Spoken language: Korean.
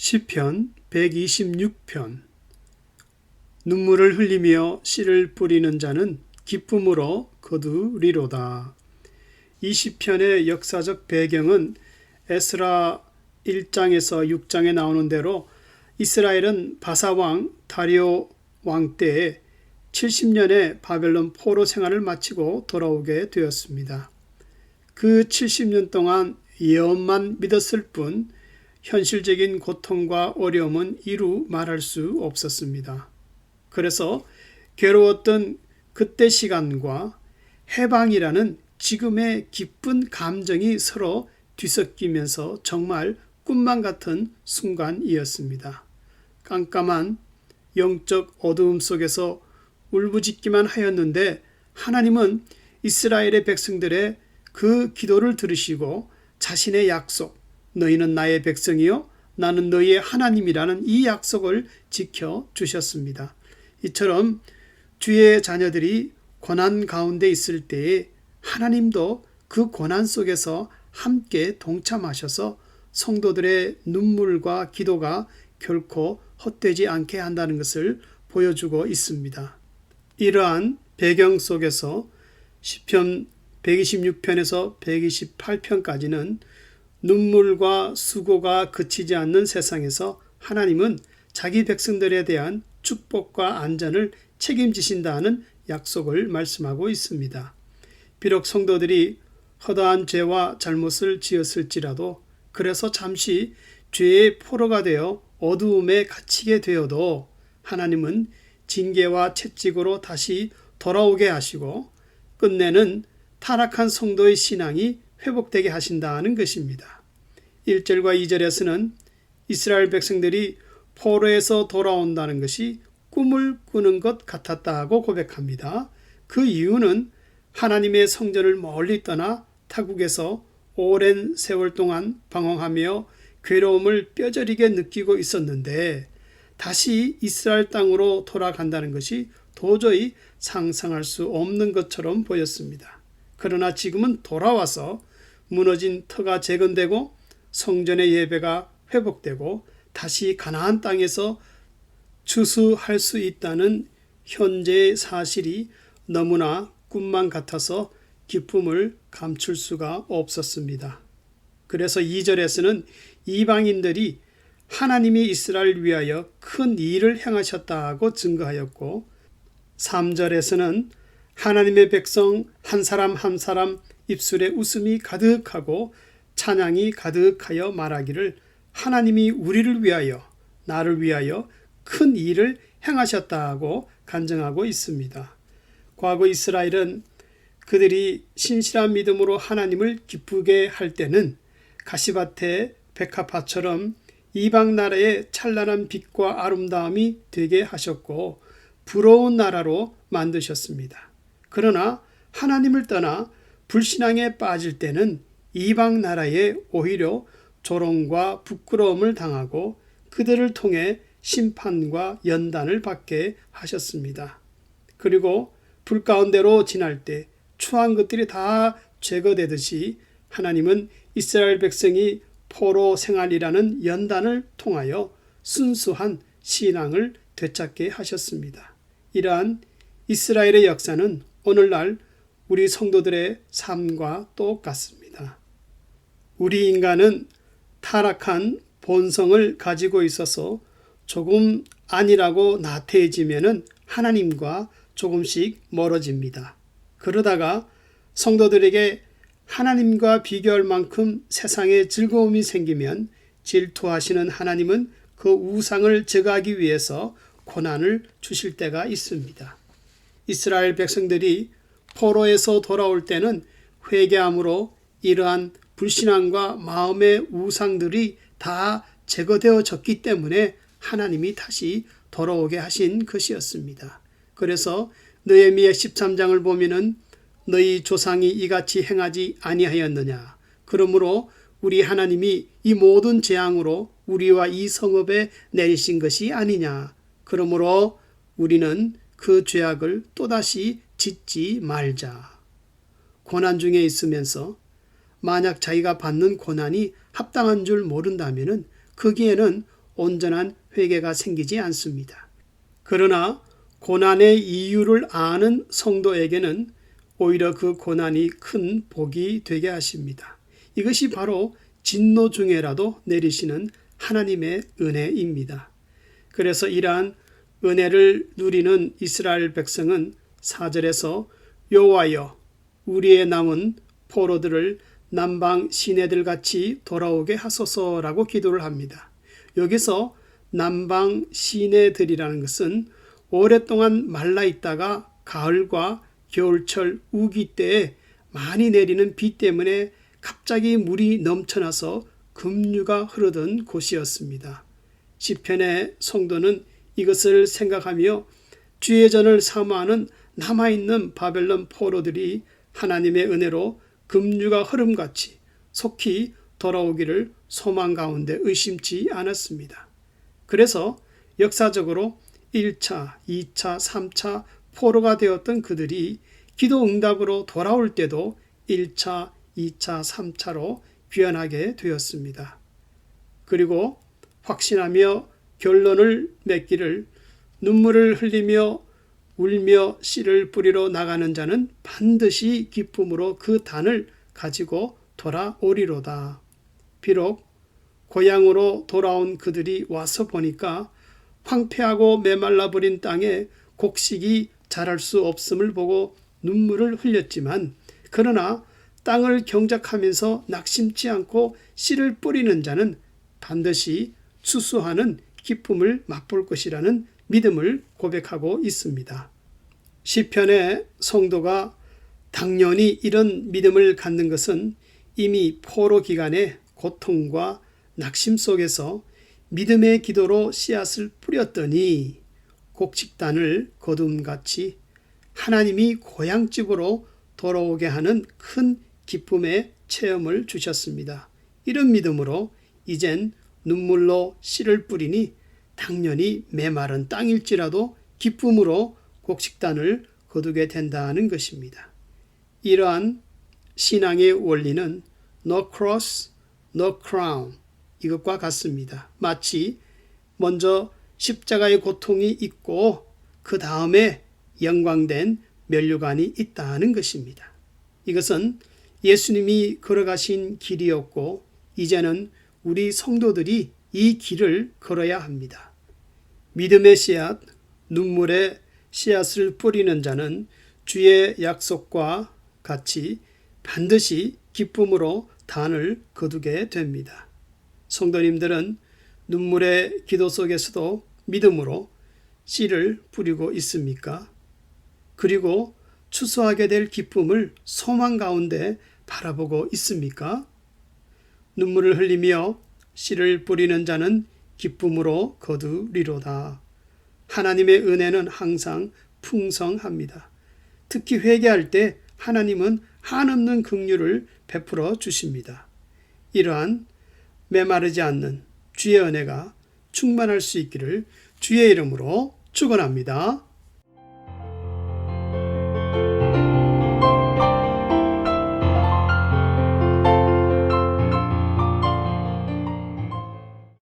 시편 126편. 눈물을 흘리며 씨를 뿌리는 자는 기쁨으로 거두리로다. 이 시편의 역사적 배경은 에스라 1장에서 6장에 나오는 대로 이스라엘은 바사왕 다리오 왕 때에 70년의 바벨론 포로 생활을 마치고 돌아오게 되었습니다. 그 70년 동안 예언만 믿었을 뿐 현실적인 고통과 어려움은 이루 말할 수 없었습니다. 그래서 괴로웠던 그때 시간과 해방이라는 지금의 기쁜 감정이 서로 뒤섞이면서 정말 꿈만 같은 순간이었습니다. 깜깜한 영적 어두움 속에서 울부짖기만 하였는데 하나님은 이스라엘의 백성들의 그 기도를 들으시고 자신의 약속, 너희는 나의 백성이요 나는 너희의 하나님이라는 이 약속을 지켜주셨습니다. 이처럼 주의 자녀들이 고난 가운데 있을 때에 하나님도 그 고난 속에서 함께 동참하셔서 성도들의 눈물과 기도가 결코 헛되지 않게 한다는 것을 보여주고 있습니다. 이러한 배경 속에서 시편 126편에서 128편까지는 눈물과 수고가 그치지 않는 세상에서 하나님은 자기 백성들에 대한 축복과 안전을 책임지신다는 약속을 말씀하고 있습니다. 비록 성도들이 허다한 죄와 잘못을 지었을지라도 그래서 잠시 죄의 포로가 되어 어두움에 갇히게 되어도 하나님은 징계와 채찍으로 다시 돌아오게 하시고 끝내는 타락한 성도의 신앙이 회복되게 하신다는 것입니다. 1절과 2절에서는 이스라엘 백성들이 포로에서 돌아온다는 것이 꿈을 꾸는 것 같았다고 고백합니다. 그 이유는 하나님의 성전을 멀리 떠나 타국에서 오랜 세월 동안 방황하며 괴로움을 뼈저리게 느끼고 있었는데 다시 이스라엘 땅으로 돌아간다는 것이 도저히 상상할 수 없는 것처럼 보였습니다. 그러나 지금은 돌아와서 무너진 터가 재건되고 성전의 예배가 회복되고 다시 가나안 땅에서 추수할 수 있다는 현재의 사실이 너무나 꿈만 같아서 기쁨을 감출 수가 없었습니다. 그래서 2절에서는 이방인들이 하나님이 이스라엘을 위하여 큰 일을 행하셨다고 증거하였고 3절에서는 하나님의 백성 한 사람 한 사람 입술에 웃음이 가득하고 찬양이 가득하여 말하기를 하나님이 우리를 위하여 나를 위하여 큰 일을 행하셨다고 간증하고 있습니다. 과거 이스라엘은 그들이 신실한 믿음으로 하나님을 기쁘게 할 때는 가시밭의 백합화처럼 이방 나라의 찬란한 빛과 아름다움이 되게 하셨고 부러운 나라로 만드셨습니다. 그러나 하나님을 떠나 불신앙에 빠질 때는 이방 나라에 오히려 조롱과 부끄러움을 당하고 그들을 통해 심판과 연단을 받게 하셨습니다. 그리고 불 가운데로 지날 때 추한 것들이 다 제거되듯이 하나님은 이스라엘 백성이 포로 생활이라는 연단을 통하여 순수한 신앙을 되찾게 하셨습니다. 이러한 이스라엘의 역사는 오늘날 우리 성도들의 삶과 똑같습니다. 우리 인간은 타락한 본성을 가지고 있어서 조금 아니라고 나태해지면 하나님과 조금씩 멀어집니다. 그러다가 성도들에게 하나님과 비교할 만큼 세상에 즐거움이 생기면 질투하시는 하나님은 그 우상을 제거하기 위해서 고난을 주실 때가 있습니다. 이스라엘 백성들이 포로에서 돌아올 때는 회개함으로 이러한 불신앙과 마음의 우상들이 다 제거되어졌기 때문에 하나님이 다시 돌아오게 하신 것이었습니다. 그래서 느헤미야 13장을 보면은 너희 조상이 이같이 행하지 아니하였느냐. 그러므로 우리 하나님이 이 모든 재앙으로 우리와 이 성읍에 내리신 것이 아니냐. 그러므로 우리는 그 죄악을 또다시 짓지 말자. 고난 중에 있으면서 만약 자기가 받는 고난이 합당한 줄 모른다면 거기에는 온전한 회개가 생기지 않습니다. 그러나 고난의 이유를 아는 성도에게는 오히려 그 고난이 큰 복이 되게 하십니다. 이것이 바로 진노 중에라도 내리시는 하나님의 은혜입니다. 그래서 이러한 은혜를 누리는 이스라엘 백성은 4절에서 여호와여 우리의 남은 포로들을 남방 시내들 같이 돌아오게 하소서라고 기도를 합니다. 여기서 남방 시내들이라는 것은 오랫동안 말라 있다가 가을과 겨울철 우기 때에 많이 내리는 비 때문에 갑자기 물이 넘쳐나서 급류가 흐르던 곳이었습니다. 시편의 성도는 이것을 생각하며 주의 전을 사모하는 남아있는 바벨론 포로들이 하나님의 은혜로 급류가 흐름같이 속히 돌아오기를 소망 가운데 의심치 않았습니다. 그래서 역사적으로 1차, 2차, 3차 포로가 되었던 그들이 기도 응답으로 돌아올 때도 1차, 2차, 3차로 귀환하게 되었습니다. 그리고 확신하며 결론을 맺기를 눈물을 흘리며 울며 씨를 뿌리러 나가는 자는 반드시 기쁨으로 그 단을 가지고 돌아오리로다. 비록 고향으로 돌아온 그들이 와서 보니까 황폐하고 메말라 버린 땅에 곡식이 자랄 수 없음을 보고 눈물을 흘렸지만 그러나 땅을 경작하면서 낙심치 않고 씨를 뿌리는 자는 반드시 추수하는 기쁨을 맛볼 것이라는 믿음을 고백하고 있습니다. 시편의 성도가 당연히 이런 믿음을 갖는 것은 이미 포로 기간의 고통과 낙심 속에서 믿음의 기도로 씨앗을 뿌렸더니 곡식단을 거둠같이 하나님이 고향집으로 돌아오게 하는 큰 기쁨의 체험을 주셨습니다. 이런 믿음으로 이젠 눈물로 씨를 뿌리니 당연히 메마른 땅일지라도 기쁨으로 곡식단을 거두게 된다는 것입니다. 이러한 신앙의 원리는 No cross, no crown 이것과 같습니다. 마치 먼저 십자가의 고통이 있고 그 다음에 영광된 면류관이 있다는 것입니다. 이것은 예수님이 걸어가신 길이었고 이제는 우리 성도들이 이 길을 걸어야 합니다. 믿음의 씨앗, 눈물의 씨앗을 뿌리는 자는 주의 약속과 같이 반드시 기쁨으로 단을 거두게 됩니다. 성도님들은 눈물의 기도 속에서도 믿음으로 씨를 뿌리고 있습니까? 그리고 추수하게 될 기쁨을 소망 가운데 바라보고 있습니까? 눈물을 흘리며 씨를 뿌리는 자는 기쁨으로 거두리로다. 하나님의 은혜는 항상 풍성합니다. 특히 회개할 때 하나님은 한없는 긍휼을 베풀어 주십니다. 이러한 메마르지 않는 주의 은혜가 충만할 수 있기를 주의 이름으로 축원합니다.